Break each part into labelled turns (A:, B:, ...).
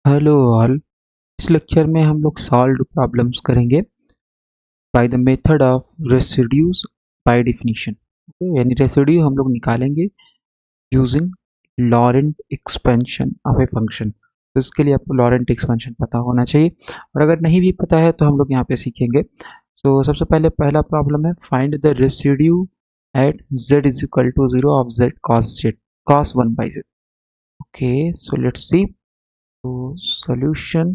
A: Hello all. इस lecture में हम लोग सॉल्व प्रॉब्लम्स करेंगे by the method of residues by definition. यानी रेसिड्यू हम लोग निकालेंगे using Laurent expansion of a function. तो इसके लिए आपको लॉरेंट एक्सपेंशन पता होना चाहिए, और अगर नहीं भी पता है तो हम लोग यहाँ पे सीखेंगे। तो सबसे पहले पहला प्रॉब्लम है, find the residue at z is equal to 0 of z cos 1 by z। Okay, so let's see. तो सॉल्यूशन,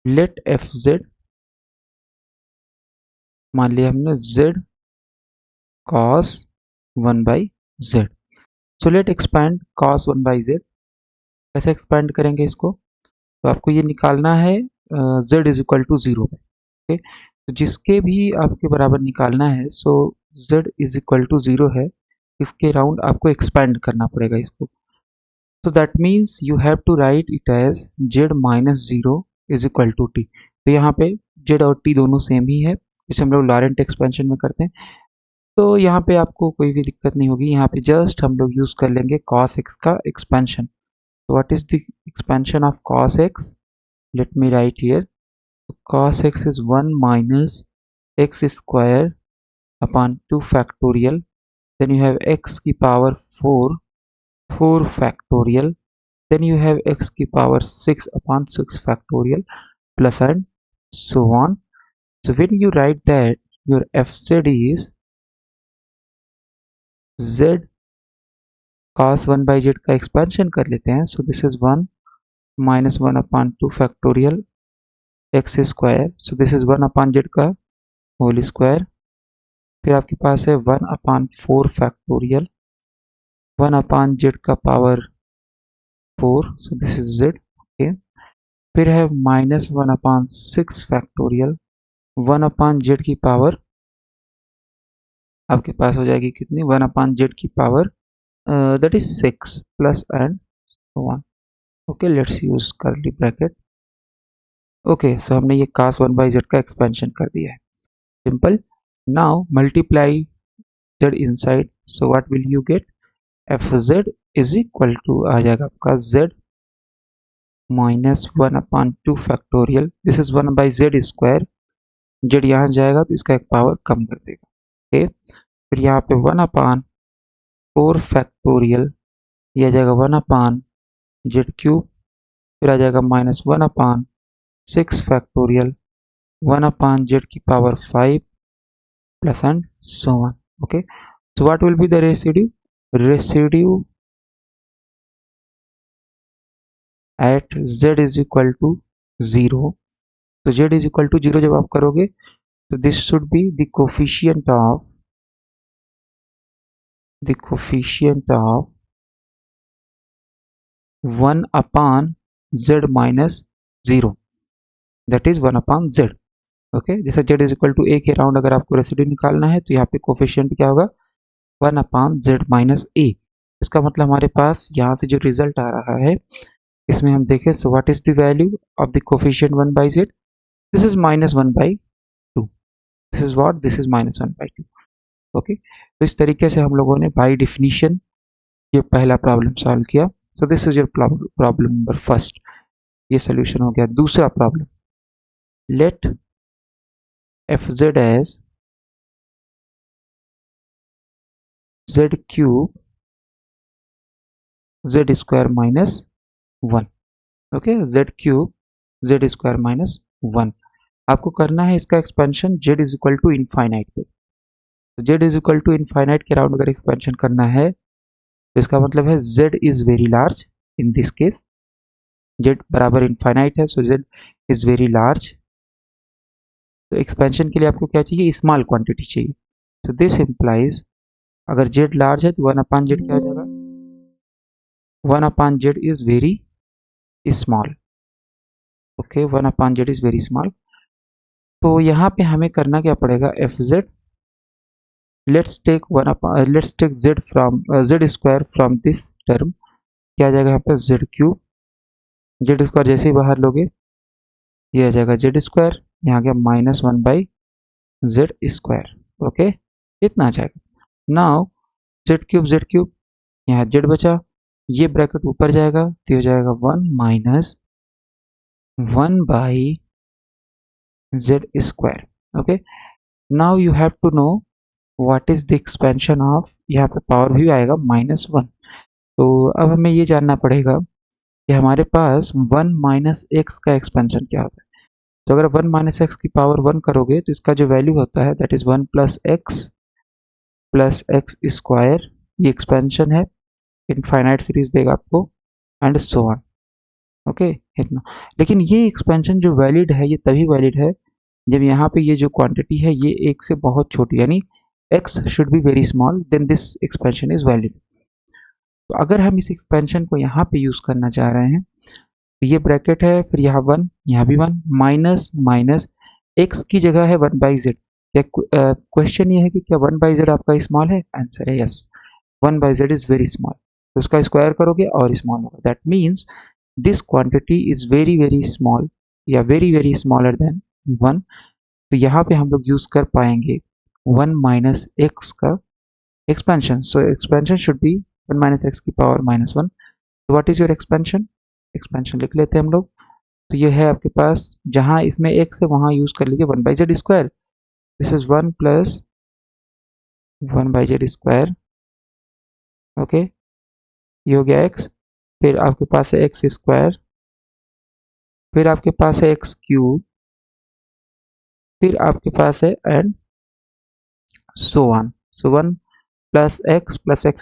A: लेट एफ जेड, मान लिया हमने z cos 1 by z। So let expand cos 1 by z। कैसे expand करेंगे इसको? तो आपको ये निकालना है z इज इक्वल टू 0 पे। ओके, तो जिसके भी आपके बराबर निकालना है, सो z इज इक्वल टू 0 है, इसके राउंड आपको एक्सपैंड करना पड़ेगा इसको। So that means you have to write it as z minus 0 is equal to t। तो यहाँ पे z और t दोनों सेम ही है, जिसे हम लोग लॉरेंट एक्सपेंशन में करते हैं। तो यहाँ पे आपको कोई भी दिक्कत नहीं होगी, यहाँ पे जस्ट हम लोग यूज कर लेंगे cos x का एक्सपेंशन। तो what is the expansion of cos x? Let me right here. cos x is 1 minus x square upon 2 factorial, then you have x की power 4 factorial, then you have x की power 6 upon 6 factorial plus and so on. So when you write that, your fz is z cos 1 by z का expansion कर लेते हैं। So this is 1 minus 1 upon 2 factorial x square, so this is 1 upon z का whole square. फिर आपके पास है 1 upon 4 factorial, 1 upon z का power 4, so this is z। okay, फिर है minus 1 upon 6 factorial, 1 upon Z की पावर आपके पास हो जाएगी कितनी? 1 अपॉन जेड की power that is 6 plus and 1। Okay, let's use curly bracket. Okay, so हमने ये cos 1 बाई जेड का एक्सपेंशन कर दिया है। Simple. Now multiply Z inside, so what will you get? F Z is equal to आ जाएगा आपका Z minus 1 upon 2 factorial, this is 1 by z square. Z यहाँ जाएगा तो इसका एक पावर कम कर देगा। ओके, फिर यहाँ पे 1 अपान 4 फैक्टोरियल, यह आ जाएगा 1 अपान जेड क्यूब, फिर आ जाएगा minus 1 upon 6 factorial, 1 upon z की power 5 plus and so on. Okay, so what will be the residue? Residue at z is equal to 0। तो z इज इक्वल टू 0 जब आप करोगे, तो this should be the coefficient of the coefficient of 1 upon z minus 0, that is 1 upon z। Okay, जैसे z is equal to a के round अगर आपको residue निकालना है, तो यहाँ पे कोफिशिएंट क्या होगा? 1 अपॉन z माइनस a। इसका मतलब हमारे पास यहाँ से जो रिजल्ट आ रहा है, इसमें हम देखें, so what is the value of the coefficient 1 by z? This is minus 1 by 2। This is what? This is minus 1 by 2। Okay, तो इस तरीके से हम लोगों ने बाई डिफिनीशन ये पहला प्रॉब्लम सॉल्व किया। So this is your problem number first, ये सोल्यूशन हो गया। दूसरा problem, let f z as z cube z square minus 1। Okay, z cube z square minus 1। आपको करना है इसका expansion z is equal to infinite पे। तो z is equal to infinite के राउंड अगर एक्सपेंशन करना है, तो इसका मतलब है z is very large. In this case z बराबर इनफाइनाइट है, so Z is very large. तो एक्सपेंशन के लिए आपको क्या चाहिए? स्मॉल क्वांटिटी चाहिए। तो दिस इम्प्लाइज, अगर जेड लार्ज है तो 1 अपान जेड क्या हो जाएगा? 1 upon Z is very small. Okay, 1 upon Z is very small. तो यहाँ पे हमें करना क्या पड़ेगा? F Z, let's take Z from Z square from this term, क्या आ जाएगा यहाँ पे? Z cube. जेड स्क्वायर जैसे ही बाहर लोगे, ये आ जाएगा जेड स्क्वायर, यहाँ आ गया minus 1 by z square. Okay, इतना आ जाएगा। नाउ जेड क्यूब, यहाँ जेड बचा, ये ब्रैकेट ऊपर जाएगा तो हो जाएगा 1 minus 1 by z square. Okay, now you have to know what is the expansion of, यहाँ पे पावर भी आएगा -1। तो अब हमें ये जानना पड़ेगा कि हमारे पास 1 माइनस एक्स का एक्सपेंशन क्या होता है। तो अगर 1 माइनस एक्स की पावर 1 करोगे तो इसका जो वैल्यू होता है that is 1 plus x square. ये एक्सपेंशन है, इनफाइनाइट सीरीज देगा आपको, एंड सो ऑन। ओके, इतना। लेकिन ये एक्सपेंशन जो वैलिड है ये तभी वैलिड है जब यहाँ पे ये जो क्वांटिटी है ये एक से बहुत छोटी, यानी x should be very small, then this expansion is valid. तो अगर हम इस एक्सपेंशन को यहाँ पे यूज करना चाह रहे हैं तो ये ब्रैकेट है, फिर यहाँ 1, यहाँ भी 1, माइनस माइनस x की जगह है 1 बाई जेड। क्वेश्चन ये है कि क्या 1 बाई जेड आपका स्मॉल है? आंसर है yes, 1 by Z is very small. तो उसका स्क्वायर करोगे और स्मॉल होगा, that means this quantity is very very small या वेरी वेरी स्मॉलर देन 1। तो यहाँ पे हम लोग यूज कर पाएंगे 1 माइनस एक्स का expansion. So expansion should be 1 minus x की पावर -1। तो what is your expansion? Expansion लिख लेते हैं हम लोग। तो ये है आपके पास, जहाँ इसमें एक्स है वहाँ यूज कर लीजिए 1 by z square. This is 1 plus 1 by z square. Okay, ये हो गया एक्स। फिर आपके पास है एक्स स्क्वायर, फिर आपके पास है एक्स क्यूब, फिर आपके पास है and so on. So 1 plus x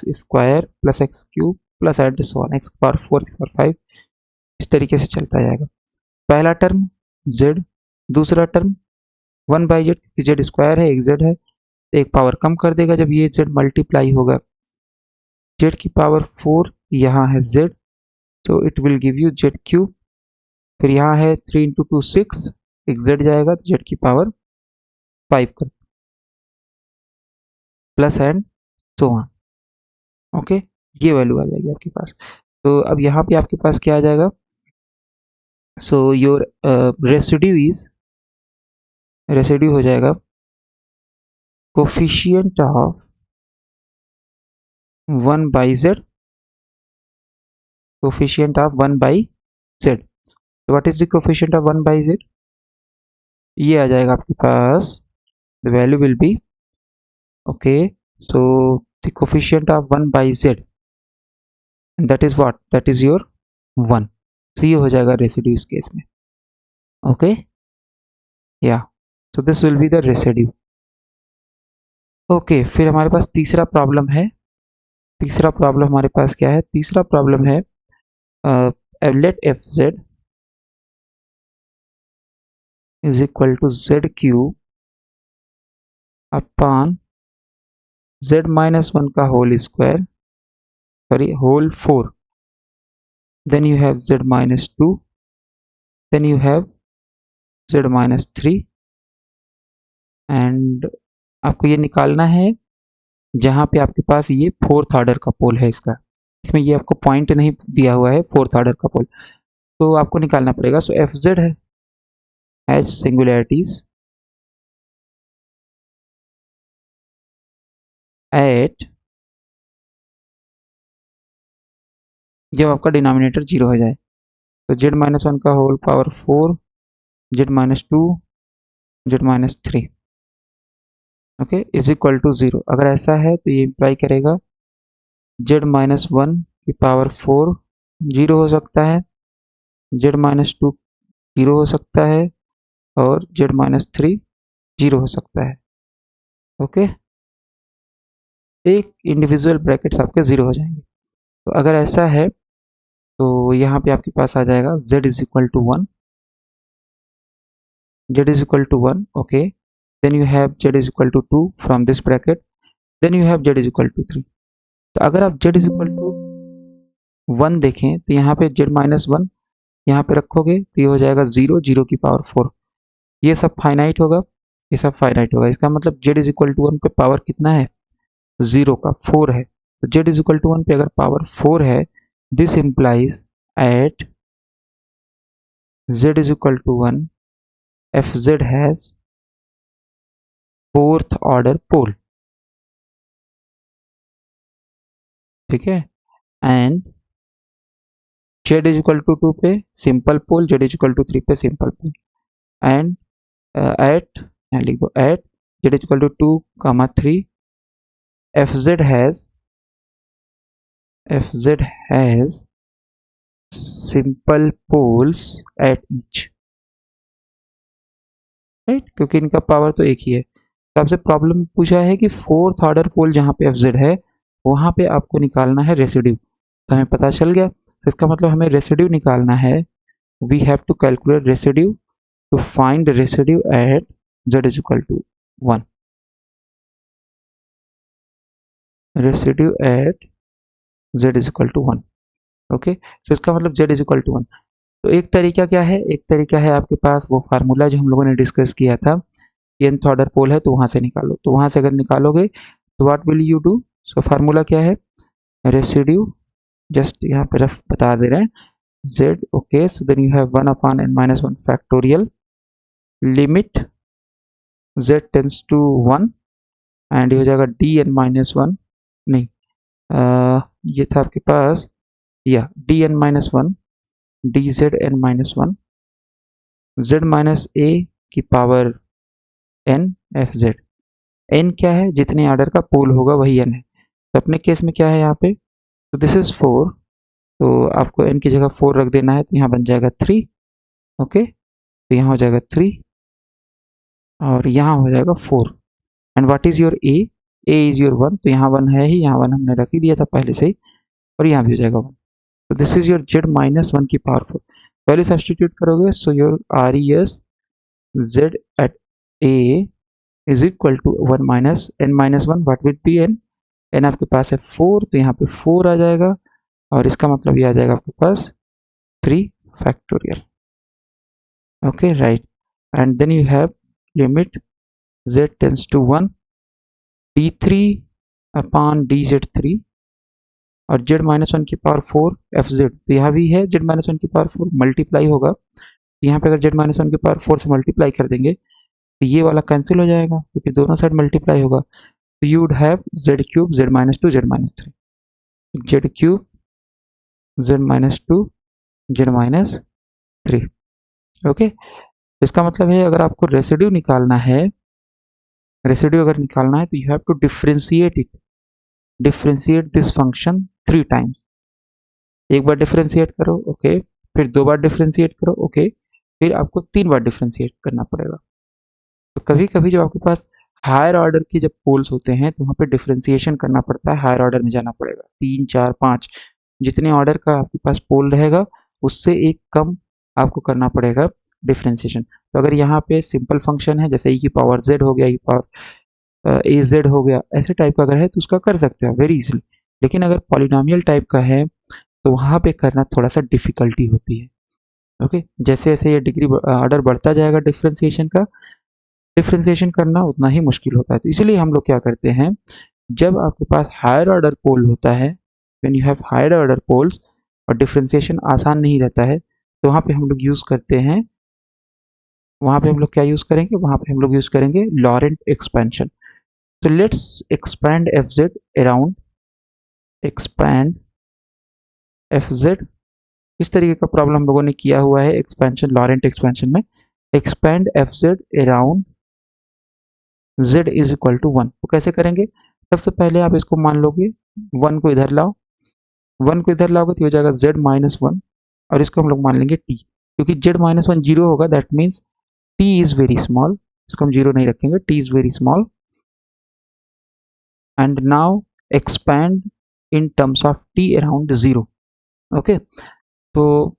A: square plus x cube plus and so on, x power 4, x power 5, इस तरीके से चलता जाएगा। पहला टर्म z, दूसरा टर्म 1 बाई जेड, क्योंकि जेड स्क्वायर है, एक जेड है, एक पावर कम कर देगा जब ये z मल्टीप्लाई होगा। z की पावर 4 यहाँ है z, तो it will give you z cube. फिर यहाँ है 3 इंटू 2 6, एक z जाएगा तो z की पावर 5 कर plus and so on. Okay, ये वैल्यू आ जाएगी आपके पास। तो अब यहाँ पे आपके पास क्या आ जाएगा? सो योर रेसिड्यू हो जाएगा coefficient of 1 by z, coefficient of 1 by z. तो what is the coefficient of 1 by z? ये आ जाएगा आपके पास, the value will be, okay, so the coefficient of 1 by z, that is what, that is your 1। So ये हो जाएगा residue इस केस में। ओके, या so this will be the residue. Okay, फिर हमारे पास तीसरा प्रॉब्लम है। तीसरा प्रॉब्लम हमारे पास क्या है? तीसरा प्रॉब्लम है let f Z is equal to z cube upon z minus 1 का whole square, sorry whole 4, then you have z minus 2, then you have z minus 3, and आपको ये निकालना है जहाँ पे आपके पास ये 4th ऑर्डर का पोल है। इसमें ये आपको पॉइंट नहीं दिया हुआ है 4th ऑर्डर का पोल, तो आपको निकालना पड़ेगा। सो एफ जेड है एज सिंगुलैरिटीज एट, जब आपका डिनोमिनेटर 0 हो जाए, तो z माइनस 1 का whole power 4, z minus 2, z minus 3, okay, is equal to 0। अगर ऐसा है तो ये इम्प्लाई करेगा z माइनस 1 की पावर 4 0 हो सकता है, z माइनस 2 0 हो सकता है, और z माइनस 3 0 हो सकता है। ओके, एक इंडिविजुअल ब्रैकेट्स आपके 0 हो जाएंगे। तो अगर ऐसा है तो यहाँ पे आपके पास आ जाएगा z is equal to 1, z is equal to 1, okay, then you have z is equal to 2 from this bracket, then you have z is equal to 3। तो अगर आप z is equal to 1 देखें तो यहाँ पे z माइनस 1 यहाँ पे रखोगे तो ये हो जाएगा 0, 0 की पावर 4, ये सब फाइनाइट होगा, ये सब फाइनाइट होगा। इसका मतलब z इज इक्वल टू 1 पे पावर कितना है? 0 का 4 है। तो z इज इक्वल टू 1 पे अगर पावर 4 है, this implies at z is equal to 1 f z has 4th order pole, ठीक है, and z is equal to 2 पे simple pole, z is equal to 3 पे सिंपल पोल, एंड एट लिख दो at z is equal to 2, 3 fz has simple poles at each, right, क्योंकि इनका power तो एक ही है। तो आपसे प्रॉब्लम पूछा है कि फोर्थ ऑर्डर पोल जहाँ पे fz है वहाँ पे आपको निकालना है रेसिड्यू, तो हमें पता चल गया। तो इसका मतलब हमें रेसिड्यू निकालना है, we have to calculate residue to find residue at z is equal to 1, residue at z is equal to 1। Okay, तो इसका मतलब z इज इक्वल टू 1। तो एक तरीका क्या है, एक तरीका है आपके पास वो फार्मूला जो हम लोगों ने डिस्कस किया था, nth ऑर्डर पोल है तो वहां से निकालो, तो वहां से अगर निकालोगे तो what will you do, so formula क्या है, रेसिड्यू, जस्ट यहाँ पे रफ बता दे रहे हैं, z, okay, so then you have 1 upon n minus 1 factorial limit z tends to 1 and ये हो जाएगा dn माइनस 1, नहीं ये था आपके पास या dn minus 1 dzn minus 1 z minus a की पावर n fz, n क्या है, जितने ऑर्डर का पोल होगा वही n है। तो अपने केस में क्या है यहाँ पे, तो दिस इज 4, तो आपको n की जगह 4 रख देना है, तो यहाँ बन जाएगा 3, ओके, तो यहाँ हो जाएगा 3 और यहाँ हो जाएगा 4, and what is your a, a is your 1, तो यहाँ 1 है ही, यहाँ 1 हमने रख ही दिया था पहले से ही, और यहाँ भी हो जाएगा 1, तो this is your z minus 1 की पावर 4। पहले सब्सटीट्यूट करोगे, so your res z at a is equal to 1 minus n minus 1, what will be n आपके पास है 4, तो यहाँ पे 4 आ जाएगा, और इसका मतलब ये आ जाएगा आपके पास 3 factorial, okay, right, and then you have limit z tends to 1 d3 upon dz3 और z माइनस 1 की पावर 4 fz, तो यहाँ भी है z माइनस 1 की पावर 4 मल्टीप्लाई होगा, यहाँ पे अगर z माइनस 1 की पावर 4 से मल्टीप्लाई कर देंगे तो ये वाला कैंसिल हो जाएगा क्योंकि दोनों साइड मल्टीप्लाई होगा, तो you would have z cube z minus 2 z minus 3, z cube z minus 2 z minus 3, okay. इसका मतलब है अगर आपको रेसिड्यू निकालना है, रेसिड्यू अगर निकालना है तो you have to differentiate it, differentiate this function 3 times, एक बार डिफरेंशिएट करो, ओके, फिर 2 बार डिफरेंशिएट करो, ओके, फिर आपको 3 बार डिफरेंशिएट करना पड़ेगा। तो कभी कभी जब आपके पास हायर ऑर्डर के जब पोल्स होते हैं तो वहाँ पे डिफरेंशिएशन करना पड़ता है, हायर ऑर्डर में जाना पड़ेगा, 3 4 5 जितने ऑर्डर का आपके पास पोल रहेगा उससे एक कम आपको करना पड़ेगा डिफरेंशिएशन। तो अगर यहाँ पे सिंपल फंक्शन है जैसे e की पावर z हो गया, e की पावर ए जेड हो गया, ऐसे टाइप का अगर है तो उसका कर सकते हो वेरी इजीली, लेकिन अगर पॉलिनोमियल टाइप का है तो वहाँ पे करना थोड़ा सा डिफिकल्टी होती है, ओके। जैसे जैसे ये डिग्री ऑर्डर बढ़ता जाएगा डिफरेंशिएशन का, डिफरेंशिएशन करना उतना ही मुश्किल होता है, तो इसीलिए हम लोग क्या करते हैं, जब आपके पास हायर ऑर्डर पोल होता है, when you have higher order poles और डिफरेंशिएशन आसान नहीं रहता है, तो वहाँ पे हम लोग यूज़ करते हैं, वहाँ पे हम लोग क्या यूज़ करेंगे, वहाँ पे हम लोग यूज़ करेंगे लॉरेंट एक्सपेंशन। तो let's expand fz around, expand fz, इस तरीके का प्रॉब्लम हम लोगों ने किया हुआ है एक्सपेंशन, लॉरेंट एक्सपेंशन में, expand fz around z is equal to 1, तो कैसे करेंगे, सबसे पहले आप इसको मान लोगे 1 को इधर लाओ, 1 को इधर लाओगे तो हो जाएगा z माइनस 1, और इसको हम लोग मान लेंगे t, क्योंकि z माइनस 1 जीरो होगा, that means t is very small, इसको हम जीरो नहीं रखेंगे, t is very small, and now expand in terms of t around 0, okay. तो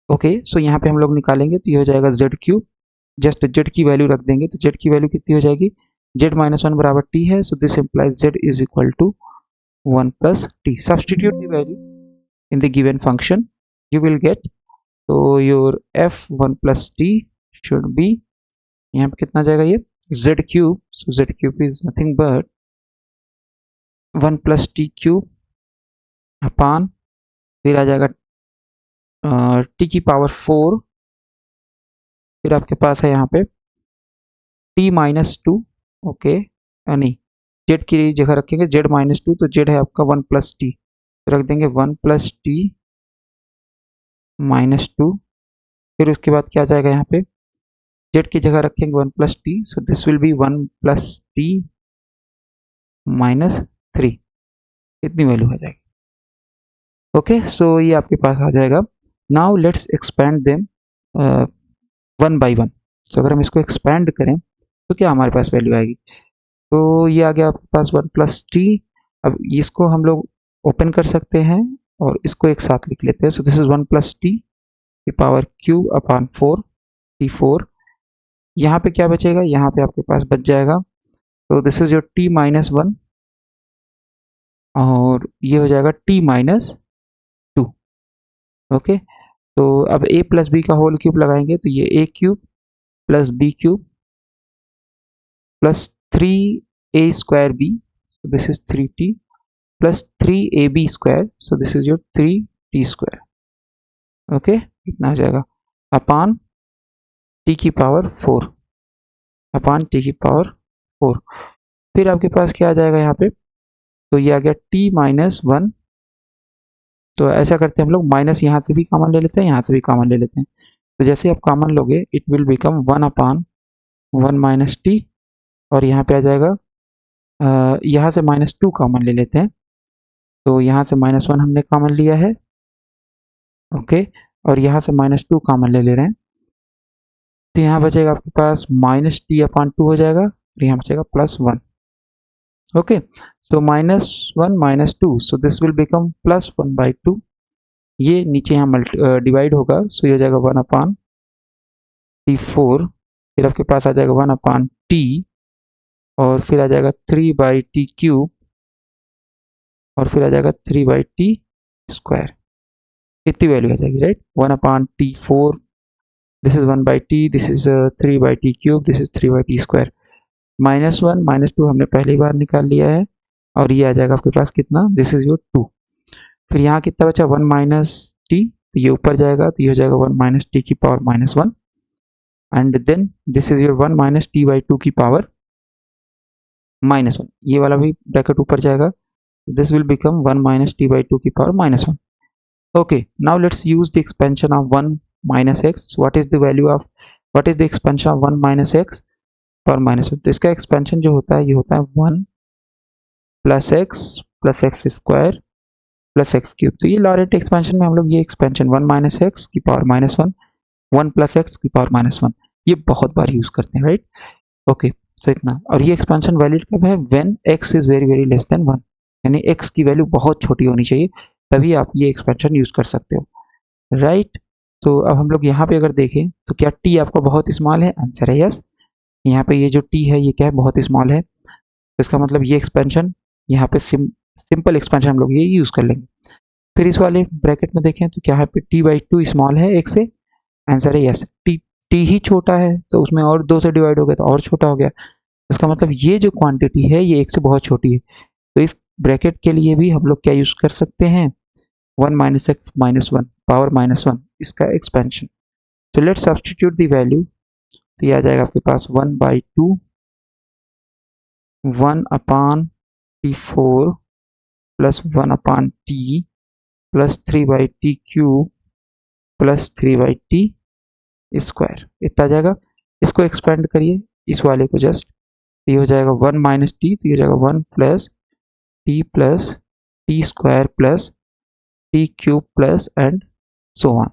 A: ओके, सो यहाँ पे हम लोग निकालेंगे तो ये हो जाएगा z क्यूब, जस्ट z की वैल्यू रख देंगे, तो z की वैल्यू कितनी हो जाएगी, z माइनस 1 बराबर t है, so this implies z is equal to 1 plus t, substitute the value in the given function, you will get, तो your f1 plus t should be, यहाँ पे कितना जाएगा ये z cube, so z cube is nothing but 1 plus t cube upon, फिर आ जाएगा t की पावर 4, फिर आपके पास है यहाँ पे t माइनस 2, ओके, नहीं, z की जगह रखेंगे z माइनस 2, तो z है आपका 1 प्लस टी, रख देंगे 1 प्लस टी -2, फिर उसके बाद क्या आ जाएगा यहाँ पे, z की जगह रखेंगे 1 plus T, so this will B 1 plus T -3, इतनी वैल्यू आ जाएगी। ओके, सो ये आपके पास आ जाएगा। Now let's expand them one by one. So अगर हम इसको एक्सपैंड करें तो क्या हमारे पास वैल्यू आएगी, तो ये आ गया आपके पास 1 प्लस टी। अब इसको हम लोग ओपन कर सकते हैं और इसको एक साथ लिख लेते हैं। So this is 1 plus T की पावर क्यू अपॉन 4 t4। यहाँ पे क्या बचेगा, यहाँ पे आपके पास बच जाएगा, तो दिस इज योर t -1 और ये हो जाएगा t -2। ओके, तो अब a प्लस बी का होल क्यूब लगाएंगे तो ये a cube plus b cube plus 3a square b, so this is 3t plus 3ab square, so this is your 3t square। Okay, कितना हो जाएगा अपान t की पावर 4, अपान t की power 4। फिर आपके पास क्या आ जाएगा यहाँ पे, तो ये आ गया t -1। तो ऐसा करते हैं हम लोग, माइनस यहाँ से भी कॉमन ले लेते हैं, यहाँ से भी कॉमन ले लेते हैं। तो जैसे आप कॉमन लोगे it will become 1 upon 1 minus T, और यहाँ पे आ जाएगा यहाँ से -2 कॉमन ले लेते हैं, तो यहाँ से -1 हमने कॉमन लिया है। ओके, और यहाँ से -2 कॉमन ले रहे हैं, तो यहाँ बचेगा आपके पास -t अपान 2 हो जाएगा, और यहाँ बचेगा +1। Okay, so -1 -2, so this will become +1/2। ये नीचे यहाँ डिवाइड होगा, सो ये हो जाएगा 1 अपान t4, फिर आपके पास आ जाएगा 1 अपान t, और फिर आ जाएगा 3/t क्यूब, और फिर आ जाएगा 3/t स्क्वायर। इतनी वैल्यू आ जाएगी, right. 1 upon t4, this is 1/t, this is 3/t cube, this is 3/t square. -1 -2 हमने पहली बार निकाल लिया है, और ये आ जाएगा आपके पास कितना, दिस इज योर 2। फिर यहाँ कितना बचा 1 माइनस टी, तो ये ऊपर जाएगा, तो ये हो जाएगा 1 माइनस टी की power -1, and then this is your 1 minus t by 2 की पावर -1। ये वाला भी ब्रैकेट ऊपर जाएगा, this will become 1 minus t by 2 की power -1। Okay, now let's use the expansion of 1 minus x। So what is the value of, what is the expansion of 1 minus x पर -1? तो इसका expansion जो होता है ये होता है 1 plus x square plus x cube. तो ये लॉरेंट एक्सपेंशन में हम लोग ये एक्सपेंशन 1 माइनस x की पावर -1, 1 प्लस x की पावर -1, ये बहुत बार यूज करते हैं, राइट। ओके, तो इतना, और ये एक्सपेंशन वैलिड कब है, when x is very very less than 1, यानी x की वैल्यू बहुत छोटी होनी चाहिए, तभी आप ये एक्सपेंशन यूज कर सकते हो, राइट। तो अब हम लोग यहाँ पे अगर देखें तो क्या t आपका बहुत स्मॉल है, आंसर है यस। यहाँ पे ये जो t है ये क्या है, बहुत स्मॉल है, तो इसका मतलब ये एक्सपेंशन यहाँ पे सिंपल एक्सपेंशन हम लोग ये यूज कर लेंगे। फिर इस वाले ब्रैकेट में देखें तो क्या यहाँ पे t/2 स्मॉल है एक से, आंसर है यस। t ही छोटा है तो उसमें और 2 से डिवाइड हो गया तो और छोटा हो गया, इसका मतलब ये जो क्वांटिटी है ये 1 से बहुत छोटी है, तो इस ब्रैकेट के लिए भी हम लोग क्या यूज कर सकते हैं, 1 माइनस एक्स -1 पावर -1, इसका एक्सपेंशन। तो लेट्स सब्स्टिट्यूट द वैल्यू, तो ये आ जाएगा आपके पास 1/2 1 अपान t4 प्लस 1 अपान t plus 3/t cube plus 3/t square, इतना आ जाएगा। इसको एक्सपेंड करिए इस वाले को जस्ट, ये हो जाएगा 1 माइनस टी, तो ये हो जाएगा 1 plus T square plus T cube plus and so on.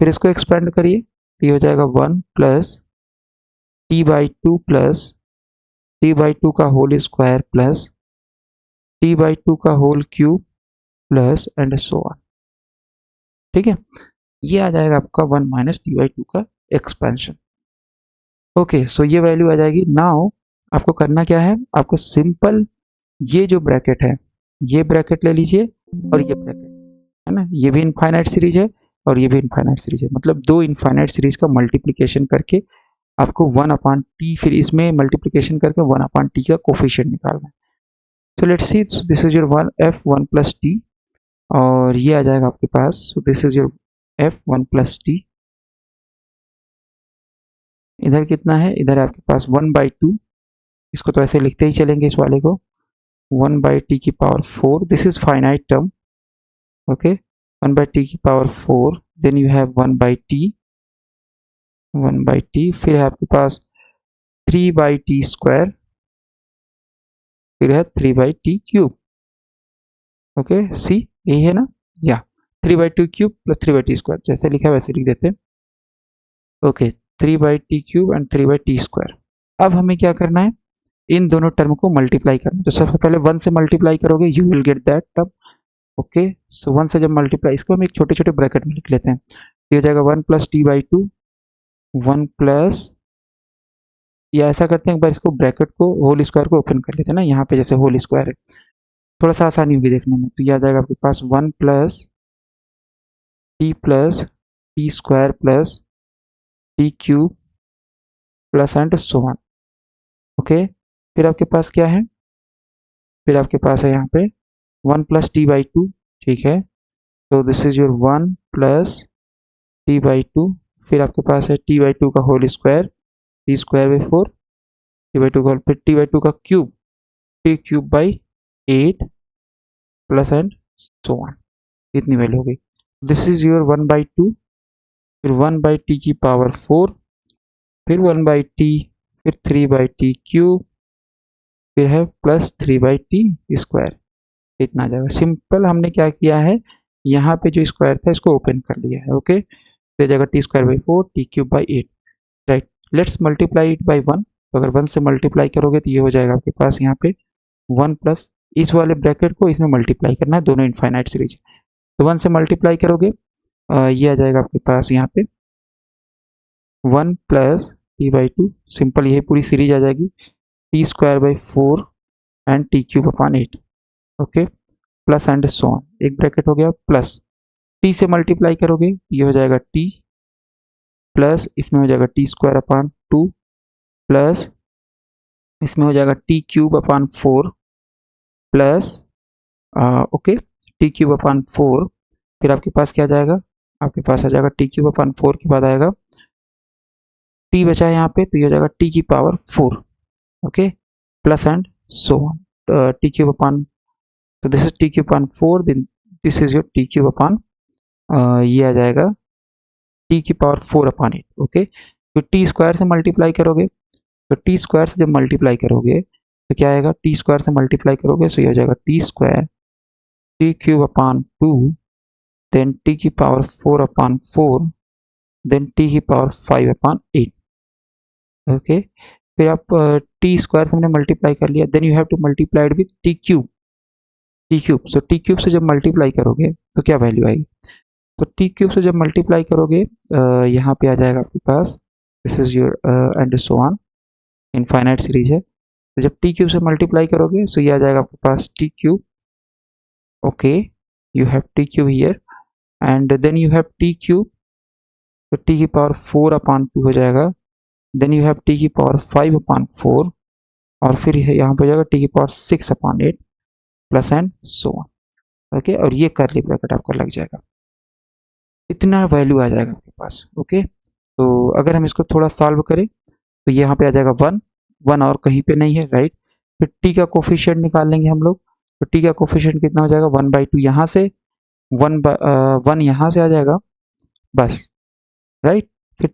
A: फिर इसको एक्सपेंड करिए तो ये हो जाएगा 1 प्लस t/2 प्लस t/2 का होल स्क्वायर प्लस t/2 का whole cube plus and so on, ठीक है। ये आ जाएगा आपका 1 माइनस t/2 का एक्सपेंशन। ओके, सो ये वैल्यू आ जाएगी। नाउ आपको करना क्या है, आपको सिंपल ये जो ब्रैकेट है ये ब्रैकेट ले लीजिए, और ये ब्रैकेट है ना, ये भी इनफाइनाइट सीरीज है और ये भी इनफाइनाइट सीरीज है, मतलब दो इनफाइनाइट सीरीज का मल्टीप्लिकेशन करके आपको 1 अपान टी, फिर इसमें मल्टीप्लिकेशन करके 1 अपान टी का कोफिशिएंट निकालना है। तो let's see, this is your 1 plus t, और ये आ जाएगा आपके पास, so this is your f1 plus t. इधर कितना है, इधर आपके पास 1/2, इसको तो ऐसे लिखते ही चलेंगे इस वाले को, 1/t की power 4, this is finite term, okay, 1/t की power 4 then you have 1/t, फिर है आपके पास 3/t स्क्वायर, फिर है 3/t क्यूब। ओके सी, यही है ना, या 3/2 क्यूब प्लस 3/t स्क्वायर, जैसे लिखा है वैसे लिख देते हैं। Okay 3/t cube and 3/t square. अब हमें क्या करना है, इन दोनों टर्म को मल्टीप्लाई करना है। तो सबसे पहले 1 से मल्टीप्लाई करोगे, you will get that term. Okay so 1 से जब मल्टीप्लाई, इसको हम एक छोटे छोटे ब्रैकेट में लिख लेते हैं। ये हो जाएगा 1+t/2, 1 प्लस, या ऐसा करते हैं एक बार इसको ब्रैकेट को होल स्क्वायर को ओपन कर लेते हैं ना, यहाँ पे जैसे होल स्क्वायर है, थोड़ा सा आसानी होगी देखने में। तो ये आ जाएगा आपके पास 1+t+t square plus T cube plus and so on. Okay फिर आपके पास क्या है, फिर आपके पास है यहाँ पे 1+t/2, ठीक है। तो दिस इज योर 1+t/2, फिर आपके पास है t/2 का होल स्क्वायर, t²/4, t/2 का होल, फिर t/2 का cube, t³/8 plus and so on, इतनी वैल्यू हो गई। दिस इज योर 1/2, फिर 1/t की पावर 4, फिर 1/t, फिर 3/t क्यूब, फिर है प्लस 3/t स्क्वायर, इतना आ जाएगा। सिंपल हमने क्या किया है, यहाँ पे जो स्क्वायर था इसको ओपन कर लिया है। ओके तो जगह t²/4, t³/8, right. Let's multiply it by 1। तो अगर 1 से मल्टीप्लाई करोगे तो ये हो जाएगा आपके पास यहाँ पे 1 प्लस, इस वाले ब्रैकेट को इसमें मल्टीप्लाई करना है, दोनों इनफाइनाइट सीरीज। तो 1 से मल्टीप्लाई करोगे ये आ जाएगा आपके पास यहाँ पे 1+t/2, सिंपल यही पूरी सीरीज आ जाएगी, t²/4 and t³/8। Okay plus and so on, एक ब्रैकेट हो गया, प्लस t से मल्टीप्लाई करोगे ये हो जाएगा t, प्लस इसमें हो जाएगा t²/2, प्लस इसमें हो जाएगा t³/4 प्लस ओके t³/4, फिर आपके पास क्या जाएगा, आपके पास आ जाएगा t³/4 के बाद आएगा t बचा है यहाँ पे, तो ये हो जाएगा t⁴, okay plus and so on, t³, तो this is t⁴, then this is your t³, ये आ जाएगा t⁴/8। ओके तो t² से मल्टीप्लाई करोगे, तो t² से जब मल्टीप्लाई करोगे तो क्या आएगा, t² से मल्टीप्लाई करोगे तो ये हो जाएगा t², t³/2, then t⁴/4, then t⁵/8। Okay फिर आप t² से हमने मल्टीप्लाई कर लिया, then you have to multiply with t³ so t³ से जब मल्टीप्लाई करोगे तो क्या वैल्यू आएगी, तो t³ से जब मल्टीप्लाई करोगे यहाँ पे आ जाएगा आपके पास, this is your and so on, infinite series है। तो जब t³ से मल्टीप्लाई करोगे तो ये आ जाएगा आपके पास t³, okay you have t³ here, and then you have t³, तो t⁴/2 हो जाएगा, देन यू हैव t⁵/4, और फिर यहाँ पे हो जाएगा t⁵/6/8 plus and so on. Okay और ये करली ब्रैकेट आपका लग जाएगा, इतना वैल्यू आ जाएगा आपके पास। ओके तो अगर हम इसको थोड़ा सॉल्व करें तो यहाँ पे आ जाएगा 1 और कहीं पे नहीं है, राइट। फिर t का कोफिशिएंट निकाल लेंगे हम लोग, तो t का कोफिशिएंट कितना हो जाएगा, 1/2 यहाँ से, 1 यहाँ से आ जाएगा बस, राइट। फिर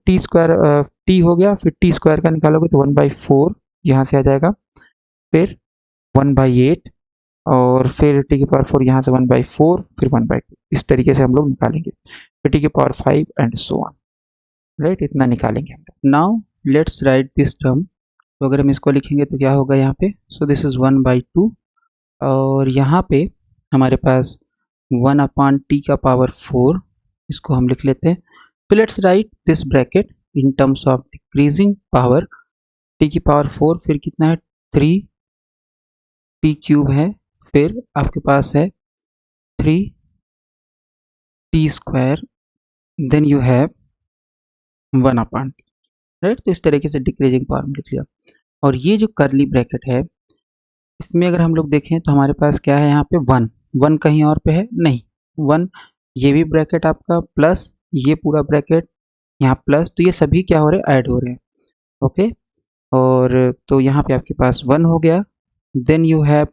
A: t हो गया, फिर t² का निकालोगे तो 1/4 यहाँ से आ जाएगा, फिर 1/8, और फिर t⁴ यहाँ से 1/4, फिर 1/2, इस तरीके से हम लोग निकालेंगे, फिर t⁵5 and so on, right. इतना निकालेंगे हम लोग। Now let's write this term, तो अगर हम इसको लिखेंगे तो क्या होगा यहाँ पे, सो दिस इज 1/2, और यहाँ पे हमारे पास 1/t⁴, इसको हम लिख लेते हैं। तो let's write this bracket in terms of decreasing power, t⁴, फिर कितना है 3t³ है, फिर आपके पास है 3t², then you have 1/t, right. तो इस तरीके से डिक्रीजिंग पावर में लिख लिया। और ये जो करली ब्रैकेट है इसमें अगर हम लोग देखें तो हमारे पास क्या है, यहाँ पे 1 कहीं और पे है नहीं, 1, ये भी ब्रैकेट आपका प्लस, ये पूरा ब्रैकेट यहाँ प्लस, तो ये सभी क्या हो रहे हैं, ऐड हो रहे हैं। ओके और तो यहाँ पे आपके पास 1 हो गया, देन यू हैव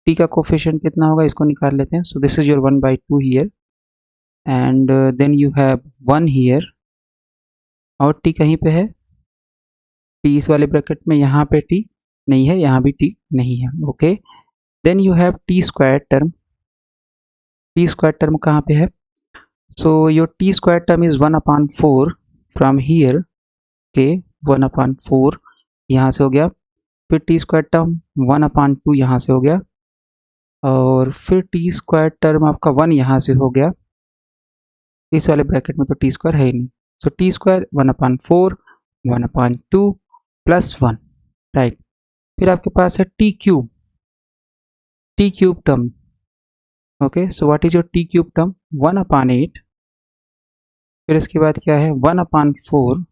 A: t का कोफिशिएंट कितना होगा, इसको निकाल लेते हैं। So this is your 1/2 here, and then you have 1 here, और टी कहीं पे है, टी इस वाले ब्रैकेट में, यहाँ पे टी नहीं है, यहाँ भी टी नहीं है। Okay, then you have t square term. T square term कहाँ पे है? So your t square term is 1/4 from here के, 1/4 यहाँ से हो गया, फिर टी स्क्वायर टर्म 1/2 यहाँ से हो गया, और फिर टी स्क्वायर टर्म आपका 1 यहाँ से हो गया। इस वाले ब्रैकेट में तो टी स्क्वायर है ही नहीं, so T square 1/4 1/2 plus 1, right. फिर आपके पास है T cube term. Okay, so what is your T cube term? 1/8, फिर इसके बाद क्या है 1/4,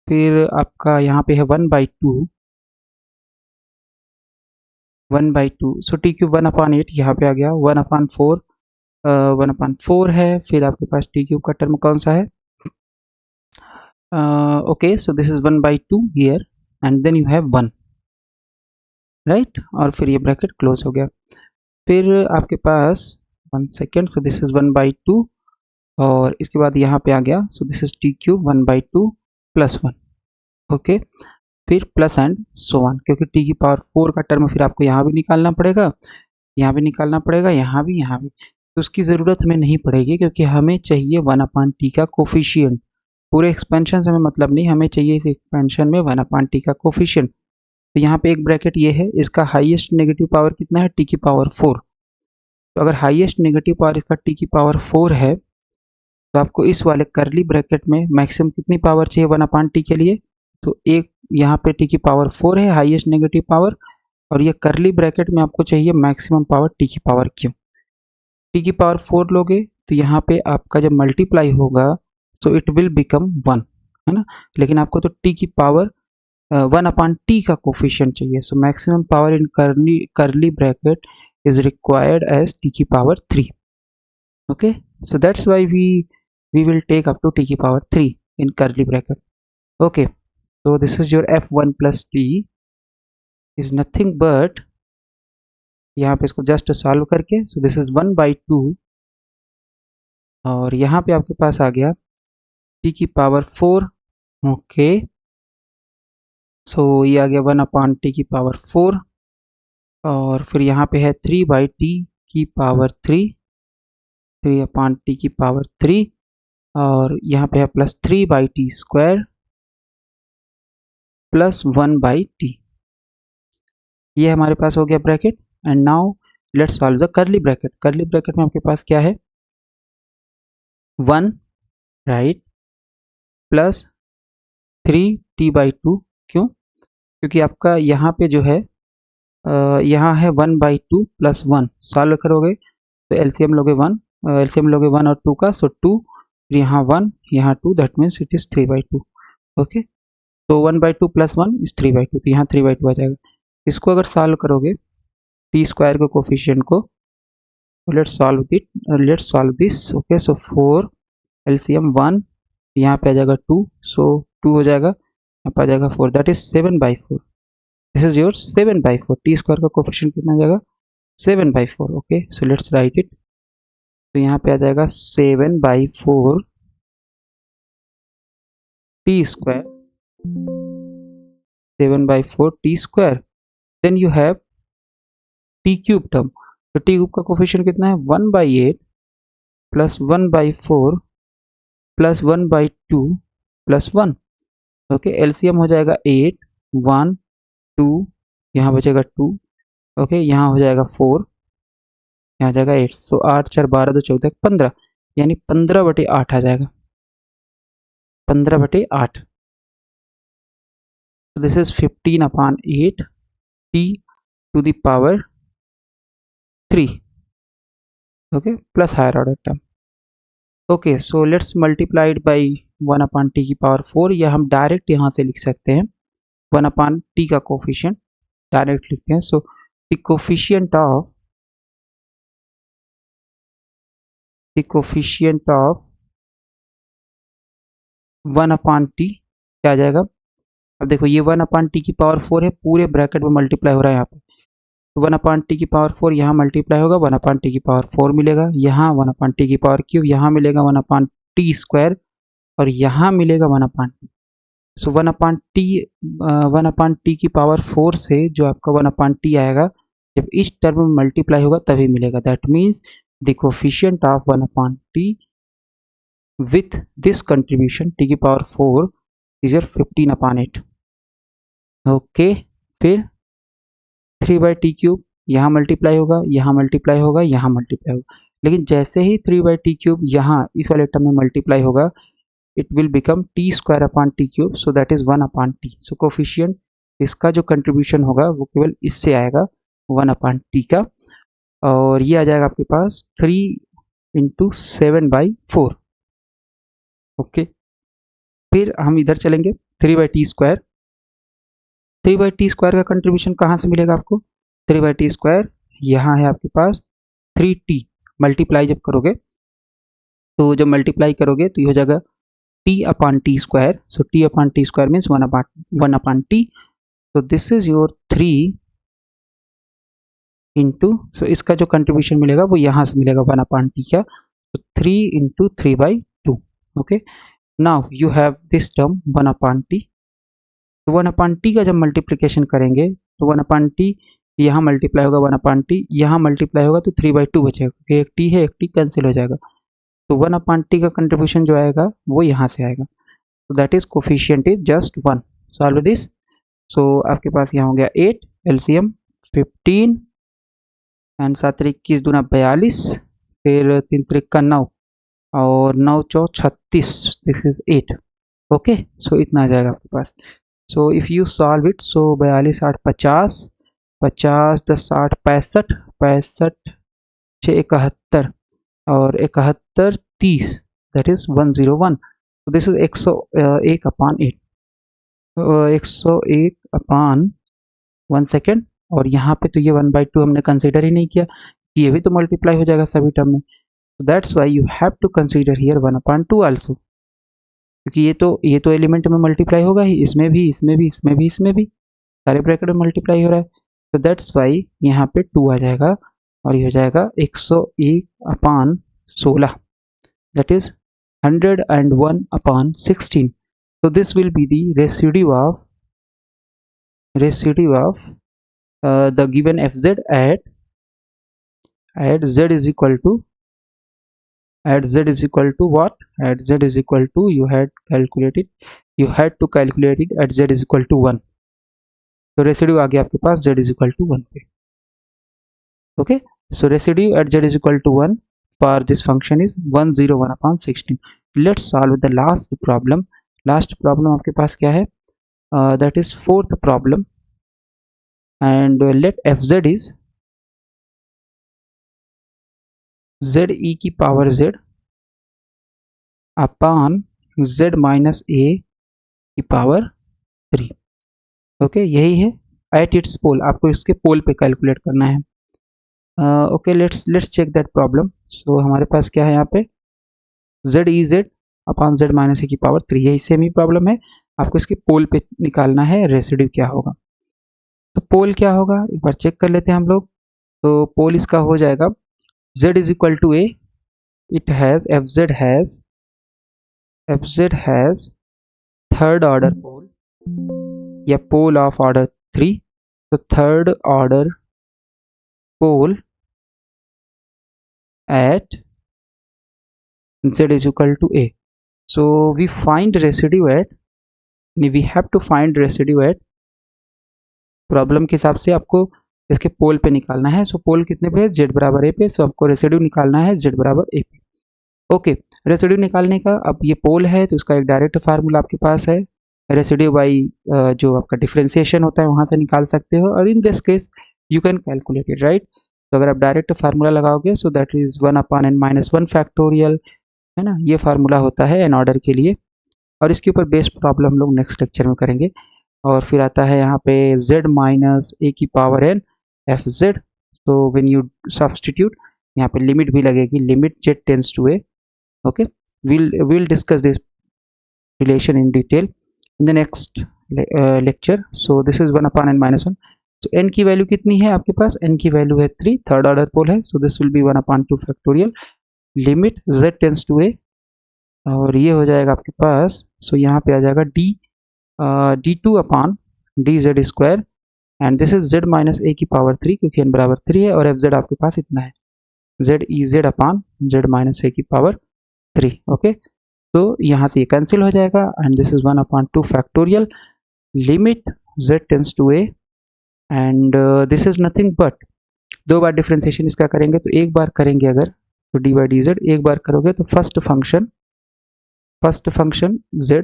A: फिर आपका यहाँ पे है 1/2, 1/2, सो टी क्यूब 1/8 यहाँ पे आ गया, 1/4 1/4 है, फिर आपके पास टी क्यूब का टर्म कौन सा है? Okay, so this is 1/2 here, and then you have 1, right, और फिर ये ब्रैकेट क्लोज हो गया। फिर आपके पास 1 सेकेंड, सो दिस इज 1/2, और इसके बाद यहाँ पे आ गया, so this is t cube 1/2 plus 1। Okay, फिर प्लस एंड सो ऑन, क्योंकि टी की पावर 4 का टर्म फिर आपको यहाँ भी निकालना पड़ेगा, यहाँ भी निकालना पड़ेगा, यहाँ भी, यहाँ भी, तो उसकी ज़रूरत हमें नहीं पड़ेगी, क्योंकि हमें चाहिए 1/t का कोफिशिएंट। पूरे एक्सपेंशन से हमें मतलब नहीं, हमें चाहिए इस एक्सपेंशन में 1/t का कोफिशिएंट। तो यहाँ पे एक ब्रैकेट ये है, इसका हाईएस्ट नेगेटिव पावर कितना है? टी की पावर 4। तो अगर हाईएस्ट नेगेटिव पावर इसका टी की पावर 4 है, तो आपको इस वाले करली ब्रैकेट में मैक्सिमम कितनी पावर चाहिए 1/t के लिए? तो एक यहाँ पे टी की पावर 4 है हाईएस्ट नेगेटिव पावर, और ये करली ब्रैकेट में आपको चाहिए मैक्सिमम पावर टी की पावर क्यू। टी की पावर 4 लोगे तो यहाँ पे आपका जब मल्टीप्लाई होगा सो इट विल बिकम 1, है ना, लेकिन आपको तो टी की पावर 1/t का कोफिशिएंट चाहिए, सो मैक्सिमम पावर इन करली bracket is required as t की power 3. Okay, so that's why we will take up to t की power 3 in curly bracket. Okay, so this is your f1 plus t is nothing but, यहाँ पे इसको just solve करके, so this is 1/2, और यहाँ पे आपके पास आ गया t की पावर 4। ओके, सो ये आ गया 1/t की पावर 4, और फिर यहाँ पे है 3/t की पावर 3, 3/t की पावर 3, और यहाँ पे है plus 3/t square plus 1/t। ये हमारे पास हो गया bracket. And now let's solve the करली ब्रैकेट। करली ब्रैकेट में आपके पास क्या है? 1, राइट, प्लस 3t/2। क्यों? क्योंकि आपका यहाँ पे जो है यहाँ है 1/2 प्लस 1, सॉल्व करोगे तो एलसीएम लोगे 1, एलसीएम लोगे 1 और 2 का, सो 2, फिर यहाँ 1 यहाँ 2, that means it is 3/2। Okay, तो 1/2 प्लस 1 इज 3/2, तो यहाँ 3/2 आ जाएगा। इसको अगर सॉल्व करोगे टी स्क्वायर के कोफिशिएंट को, let's solve this. Okay, so 4 LCM 1, यहाँ पे आ जाएगा 2, सो 2 हो जाएगा, यहाँ पे आ जाएगा 4, that is 7/4। This is your 7/4। T square का कोफिशिएंट कितना आ जाएगा? 7/4। Okay, so let's write it. तो यहाँ पे आ जाएगा 7/4 t square, 7/4 t square, then you have t cube term. तो टी क्यूब का कोफिशिएंट कितना है? 1/8 plus 1/4 plus 1/2 plus 1। Okay, LCM हो जाएगा 8, 1, 2, यहाँ बचेगा 2। ओके, यहाँ हो जाएगा 4, यहाँ जाएगा 8, सो 8 4 12 2 14 15, यानी 15/8 आ जाएगा, 15/8। So this is 15/8 t to the power 3. Okay, plus higher order term. Okay, so let's multiply it by 1/t की पावर 4, या हम डायरेक्ट यहाँ से लिख सकते हैं 1/t का कोफिशिएंट डायरेक्ट लिखते हैं। सो द कोफिशिएंट ऑफ 1/t क्या आ जाएगा? अब देखो ये 1/t की पावर 4 है, पूरे ब्रैकेट में मल्टीप्लाई हो रहा है यहाँ पे, वन अपॉन टी की पावर 4 यहाँ मल्टीप्लाई होगा, वन अपॉन टी की पावर 4 मिलेगा, यहाँ वन अपॉन टी की पावर क्यूब, यहाँ मिलेगा वन अपॉन टी स्क्वायर, और यहाँ मिलेगा one upon t. So one upon T की पावर 4 से जो आपका वन अपॉन टी आएगा, जब इस टर्म में मल्टीप्लाई होगा तभी मिलेगा। That means the coefficient of one upon T with this contribution t की power 4 is your 15 upon 8। Okay, फिर 3 बाई टी क्यूब यहाँ मल्टीप्लाई होगा, यहाँ मल्टीप्लाई होगा, यहाँ मल्टीप्लाई होगा, लेकिन जैसे ही 3 बाई टी क्यूब यहाँ इस वाले टर्म में मल्टीप्लाई होगा, it will become T square upon t cube, so that is 1 upon t. So coefficient इसका जो कंट्रीब्यूशन होगा वो केवल इससे आएगा 1 अपॉन टी का, और ये आ जाएगा आपके पास 3 इंटू 7/4। ओके, फिर हम इधर चलेंगे 3 by T square. 3 by T square का कंट्रीब्यूशन कहाँ से मिलेगा आपको? 3 बाई टी स्क्वायर यहाँ है आपके पास 3t, मल्टीप्लाई जब करोगे तो जब मल्टीप्लाई करोगे तो ये हो जाएगा t upon t square. So t upon t square means 1 upon t. So this is your 3 into, so इसका जो कंट्रीब्यूशन मिलेगा वो यहाँ से मिलेगा 1 अपॉन टी का, तो 3 into 3/2। Okay, now you have this term 1 upon T. तो 1 अपॉन टी का जब मल्टीप्लिकेशन करेंगे तो 1 अपॉन टी यहाँ मल्टीप्लाई होगा, 1 अपॉन टी यहाँ मल्टीप्लाई होगा, तो 3/2 बचेगा, क्योंकि एक टी है, एक टी कैंसिल हो जाएगा। तो 1 अपॉन टी का कंट्रीब्यूशन जो आएगा वो यहाँ से आएगा, तो that is coefficient is just 1। Solve this. So आपके पास यहाँ हो गया 8, एलसीएम 15 एंड 7 21 दूना 42, फिर 3 3 9 और 9 4 36, दिस इज 8। ओके, सो इतना आ जाएगा आपके पास। So if you solve it, so 42 8 50, 50 10 60 65, 65 6 71 और 71 30, दैट इज 101। तो this is 101 upon 8, 101 upon 1 second, और यहाँ पे तो ये 1/2 हमने कंसिडर ही नहीं किया, ये भी तो मल्टीप्लाई हो जाएगा सभी टर्म में। So that's why you have to consider here 1/2 also, क्योंकि ये तो एलिमेंट में मल्टीप्लाई होगा ही, इसमें भी, इसमें भी, इसमें भी, इसमें भी, सारे ब्रैकेट में मल्टीप्लाई हो रहा है। तो दैट्स वाई यहाँ पे 2 आ जाएगा, और ये हो जाएगा 101 upon 16, that is 101 upon 16। So this will be the residue of the given fz at z is equal to what? At z is equal to, you had to calculate it at z is equal to 1। तो residue आ गया आपके पास z is equal to 1 पे। Okay, so residue at z is equal to 1 for this function is 101 upon 16। Let's solve the last problem। Last problem आपके पास क्या है? That is fourth problem, and let fz is z e की power z upon z minus a की power 3। Okay, यही है at it's पोल, आपको इसके पोल पे कैलकुलेट करना है। Okay, let's check that problem. So हमारे पास क्या है यहाँ पे? z e z upon z minus a की पावर 3, यही सेम ही प्रॉब्लम है। आपको इसके पोल पे निकालना है रेसिड्यू क्या होगा। तो पोल क्या होगा एक बार चेक कर लेते हैं हम लोग। तो पोल इसका हो जाएगा z is equal to a, it has fz has third order pole या पोल ऑफ ऑर्डर 3। तो third order pole at z is equal to a। So we find residue at, we have to find residue at, problem के हिसाब से आपको इसके पोल पे निकालना है। सो पोल कितने पे है? z बराबर a पे। सो आपको रेसिड्यू निकालना है z बराबर a पे। ओके, रेसिड्यू निकालने का, अब ये पोल है तो इसका एक डायरेक्ट फार्मूला आपके पास है, रेसिड्यू बाई जो आपका डिफ्रेंसिएशन होता है वहाँ से निकाल सकते हो, और इन this case you can calculate it, right. तो अगर आप डायरेक्ट फार्मूला लगाओगे, so that is 1 upon n minus 1 factorial, है ना, ये फार्मूला होता है एन ऑर्डर के लिए, और इसके ऊपर बेस्ड प्रॉब्लम हम लोग नेक्स्ट लेक्चर में करेंगे। और फिर आता है यहाँ पे z माइनस a की पावर n fz। तो व्हेन यू सब्स्टिट्यूट, यहाँ पे लिमिट भी लगेगी, limit z tends to a। okay, we'll discuss this relation in detail in the next lecture। So this is 1 upon n minus 1, तो n की value कितनी है आपके पास, n की वैल्यू है 3, थर्ड ऑर्डर पोल है, so this will be 1/2 factorial limit z tends to a, और ये हो जाएगा आपके पास, सो यहाँ पे आ जाएगा d2 upon dz square, and this is z minus a की पावर 3 क्योंकि n बराबर 3 है, और fz आपके पास इतना है, z ez upon z minus a की पावर 3। ओके, तो यहाँ से ये कैंसिल हो जाएगा, and this is 1/2 factorial limit z tends to a, and this is nothing but, दो बार डिफ्रेंसिएशन इसका करेंगे, तो एक बार करेंगे अगर तो डी बाई डी जेड, एक बार करोगे तो first function z,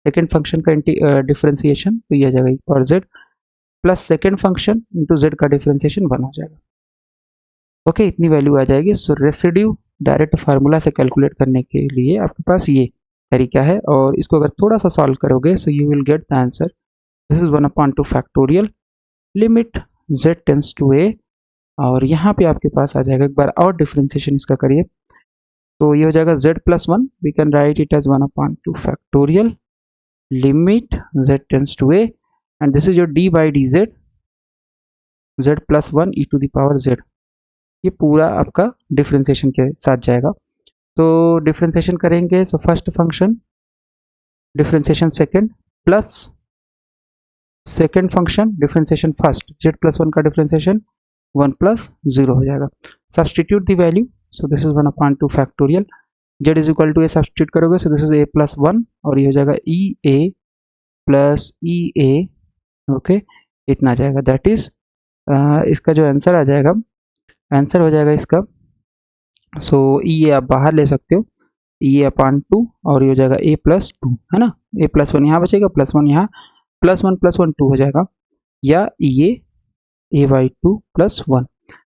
A: second function का डिफ्रेंसिएशन तो ये आ जाएगा और z plus second function into z का डिफ्रेंसिएशन 1 हो जाएगा। ओके, इतनी वैल्यू आ जाएगी। सो रेसिड्यू डायरेक्ट फार्मूला से कैलकुलेट करने के लिए आपके पास ये तरीका है, और इसको अगर थोड़ा सा सॉल्व करोगे so you will get the answer, this is 1/2 factorial limit z tends to a, और यहाँ पे आपके पास आ जाएगा, एक बार और डिफ्रेंसिएशन इसका करिए तो ये हो जाएगा z plus 1, we can write it as 1/2 factorial limit z tends to a, and this is your d by d z, z plus 1 e to the power z, ये पूरा आपका डिफ्रेंसिएशन के साथ जाएगा। तो डिफ्रेंसिएशन करेंगे, so first function differentiation second plus second function differentiation first, z plus 1 का differentiation 1 plus 0 हो जाएगा। Substitute the value, so this is 1/2 factorial, z is equal to a substitute करोगे so this is a plus 1, और ये हो जाएगा e a plus e a, okay, इतना जाएगा, दैट इज इसका जो आंसर आ जाएगा, आंसर हो जाएगा इसका, सो ई ए आप बाहर ले सकते हो, ई ए अपॉन 2, और ये हो जाएगा a प्लस 2, है ना, a प्लस 1 यहाँ बचेगा, प्लस 1 यहाँ, प्लस 1 2 हो जाएगा, या ई ए बाई 2 प्लस 1।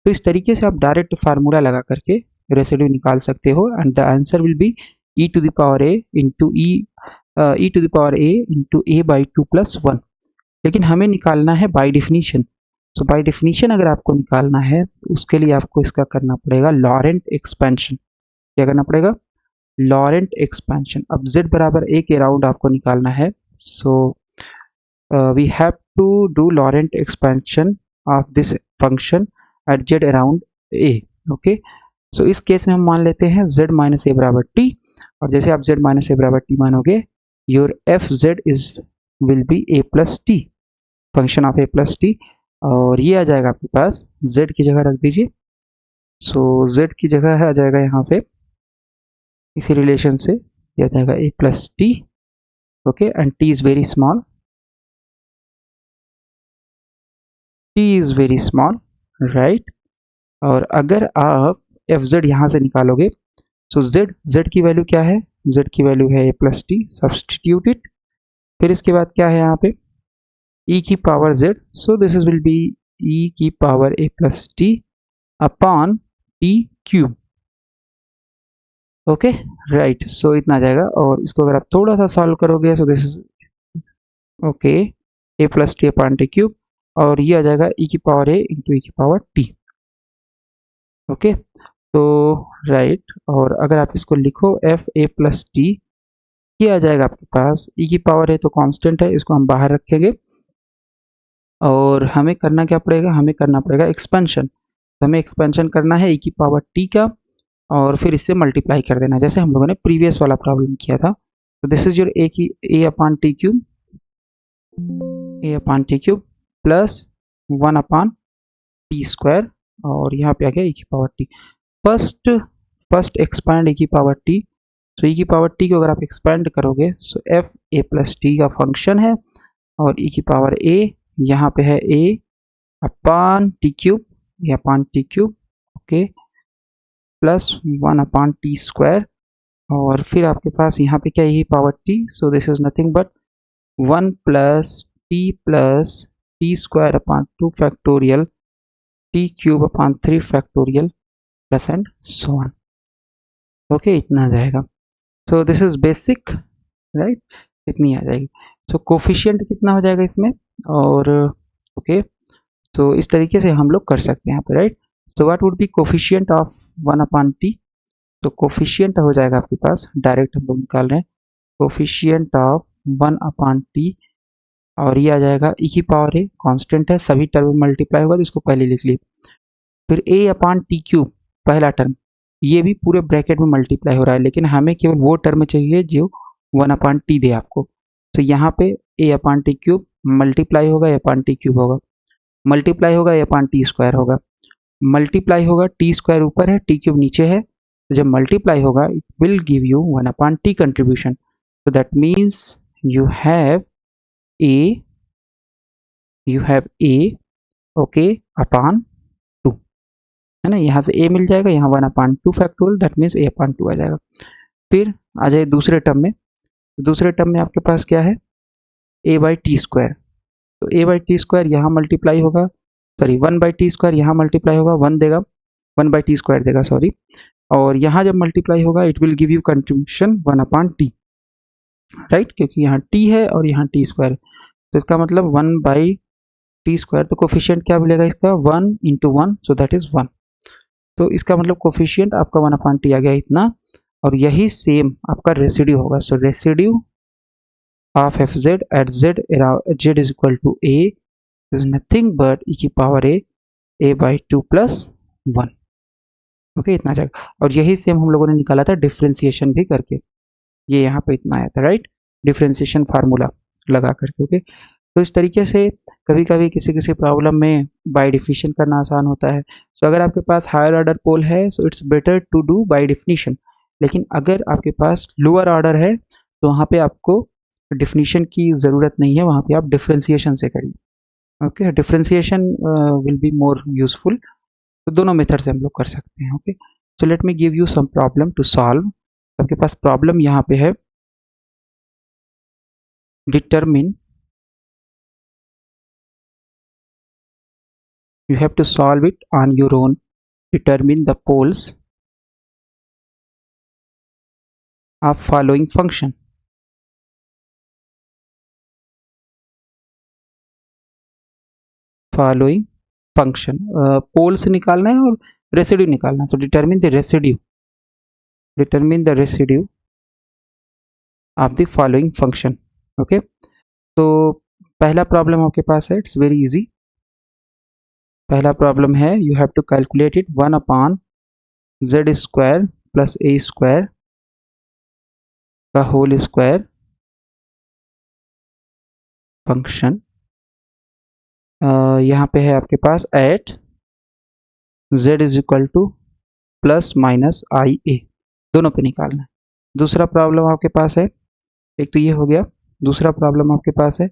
A: तो इस तरीके से आप डायरेक्ट फार्मूला लगा करके रेसिड्यू निकाल सकते हो, and the answer will be e to the power a into e to the power a into a by 2 plus 1। लेकिन हमें निकालना है by definition, so by definition अगर आपको निकालना है तो उसके लिए आपको इसका करना पड़ेगा लॉरेंट एक्सपेंशन। क्या करना पड़ेगा, लॉरेंट एक्सपेंशन। अब z बराबर a के अराउंड आपको निकालना है, so we have to do Laurent expansion of this function at z around a। Okay, so इस केस में हम मान लेते हैं z माइनस a बराबर t, और जैसे आप z माइनस a बराबर t मानोगे, your f Z is will be a plus t, function of a plus t, और ये आ जाएगा आपके पास, z की जगह रख दीजिए, सो z की जगह आ जाएगा यहाँ से इसी रिलेशन से, ये आ जाएगा a plus T, okay, and t is very small, t is very small, right. और अगर आप एफ जेड यहाँ से निकालोगे, सो z की वैल्यू क्या है, z की वैल्यू है a plus t, substitute it, फिर इसके बाद क्या है यहाँ पे e की power z, so this is will be e की power a plus t upon t cube, okay, right. So इतना आ जाएगा, और इसको अगर आप थोड़ा सा सॉल्व करोगे, so this is okay a plus t upon t cube, और ये आ जाएगा e की पावर a इंटू e की पावर t, ओके, तो राइट। और अगर आप इसको लिखो एफ ए प्लस टी, ये आ जाएगा आपके पास, e की पावर है तो कांस्टेंट है, इसको हम बाहर रखेंगे, और हमें करना क्या पड़ेगा, हमें करना पड़ेगा एक्सपेंशन। तो हमें एक्सपेंशन करना है e की पावर t का, और फिर इससे मल्टीप्लाई कर देना, जैसे हम लोगों ने प्रीवियस वाला प्रॉब्लम किया था। तो दिस इज योर a की a upon t cube, a upon t cube plus 1 upon t square, और यहाँ पे आ गया e की power t। First expand e की पावर t, सो e की पावर t को अगर आप एक्सपैंड करोगे, सो f a प्लस टी का फंक्शन है, और e की पावर a यहाँ पे है a अपॉन टी क्यूब, ये upon t cube, okay, plus 1 upon t square, और फिर आपके पास यहाँ पे क्या है power t, so this is nothing but 1 plus T square upon 2 factorial T cube upon 3 factorial plus and so on, okay, इतना आ जाएगा। सो दिस इज बेसिक, राइट, इतनी आ जाएगी। सो कोफिशिएंट कितना हो जाएगा इसमें, और ओके, तो इस तरीके से हम लोग कर सकते हैं यहाँ पे, right. So what would be coefficient of 1 upon T, तो कोफिशिएंट हो जाएगा आपके पास, डायरेक्ट हम लोग निकाल रहे हैं, कोफिशिएंट ऑफ 1 अपॉन टी और ये आ जाएगा ई की पावर ए, कांस्टेंट है, सभी टर्म मल्टीप्लाई होगा तो इसको पहले लिख लिए। फिर ए अपान टी क्यूब पहला टर्म, ये भी पूरे ब्रैकेट में मल्टीप्लाई हो रहा है, लेकिन हमें केवल वो टर्म चाहिए जो 1/t दे आपको। तो यहाँ पे ए अपान टी क्यूब मल्टीप्लाई होगा, ए अपान टी क्यूब होगा, मल्टीप्लाई होगा, ए अपान टी स्क्वायर होगा, मल्टीप्लाई होगा, टी स्क्वायर ऊपर है, टी क्यूब नीचे है, तो जब मल्टीप्लाई होगा it will give you 1/t contribution. so that means you have a okay upon 2, है ना, यहाँ से a मिल जाएगा, यहाँ 1/2 फैक्टोरियल, दैट मीन्स a/2 आ जाएगा। फिर आ जाए दूसरे टर्म में, दूसरे टर्म में आपके पास क्या है, a/t स्क्वायर, तो a/t स्क्वायर यहाँ मल्टीप्लाई होगा, सॉरी 1/t स्क्वायर यहाँ मल्टीप्लाई होगा, 1 देगा, 1/t स्क्वायर देगा सॉरी, और यहाँ जब मल्टीप्लाई होगा it will give you contribution 1/t, right, क्योंकि यहाँ t है और यहाँ t स्क्वायर, तो इसका मतलब 1/t स्क्वायर, तो कोफिशिएंट क्या मिलेगा इसका 1 × 1, सो दैट इज 1, तो इसका मतलब कोफिशिएंट आपका 1/t आ गया इतना, और यही सेम आपका रेसिड्यू होगा। So residue of f z at z is equal to a is nothing but e की पावर a/2 + 1, ओके, इतना आ जाएगा। और यही सेम हम लोगों ने निकाला था डिफ्रेंसिएशन भी करके, ये यहाँ पे इतना आया था, राइट, डिफ्रेंसिएशन फार्मूला लगा करके, ओके। तो इस तरीके से कभी कभी किसी किसी प्रॉब्लम में बाय डिफिनेशन करना आसान होता है। सो अगर आपके पास हायर ऑर्डर पोल है so it's better to do by definition, लेकिन अगर आपके पास लोअर ऑर्डर है तो वहाँ पे आपको डिफिनेशन की ज़रूरत नहीं है, वहाँ पे आप डिफ्रेंसिएशन से करिए, okay, differentiation will be more useful. तो दोनों मेथड से हम लोग कर सकते हैं, okay. So let me give you some problem to solve. आपके पास प्रॉब्लम यहाँ पे है, determine, you have to solve it on your own, determine the poles of following function, poles निकालना है और रेसिड्यू निकालना है। so determine the residue of the following function, okay। तो पहला प्रॉब्लम आपके पास है, इट्स वेरी इजी, पहला प्रॉब्लम है you have to calculate it 1/z square plus a square का होल स्क्वायर फंक्शन, यहाँ पे है आपके पास at z is equal to ±ia, दोनों पे निकालना है। दूसरा प्रॉब्लम आपके पास है, एक तो ये हो गया, दूसरा प्रॉब्लम आपके पास है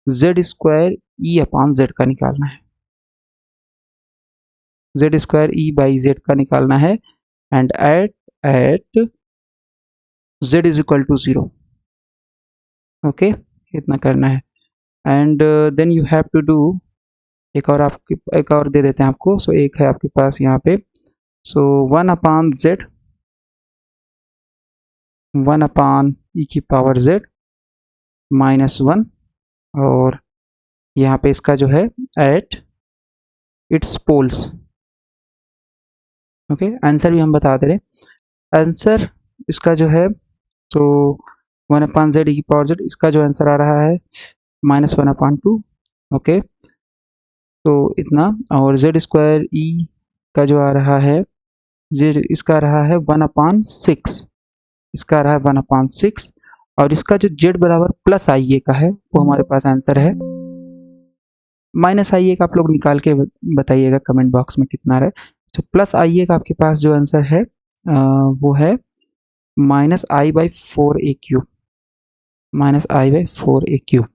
A: z स्क्वायर e/z का निकालना है, z स्क्वायर e/z का निकालना है, and at z is equal to 0, okay, इतना करना है। And then you have to do, एक और दे देते हैं आपको। सो एक है आपके पास यहाँ पे, सो 1/z 1/e की पावर z -1, और यहाँ पे इसका जो है at its poles, okay. Answer भी हम बता दे रहे, आंसर इसका जो है तो 1/z e की पावर z, इसका जो आंसर आ रहा है -1/2, ओके, तो इतना, और z स्क्वायर e का जो आ रहा है z, इसका आ रहा है 1/6, इसका आ रहा है 1/6, और इसका जो z बराबर +ia का है वो हमारे पास आंसर है -ia का, आप लोग निकाल के बताइएगा कमेंट बॉक्स में कितना रहा है। तो +ia का आपके पास जो आंसर है वो है -i/4a क्यूब, -i/4a क्यूब,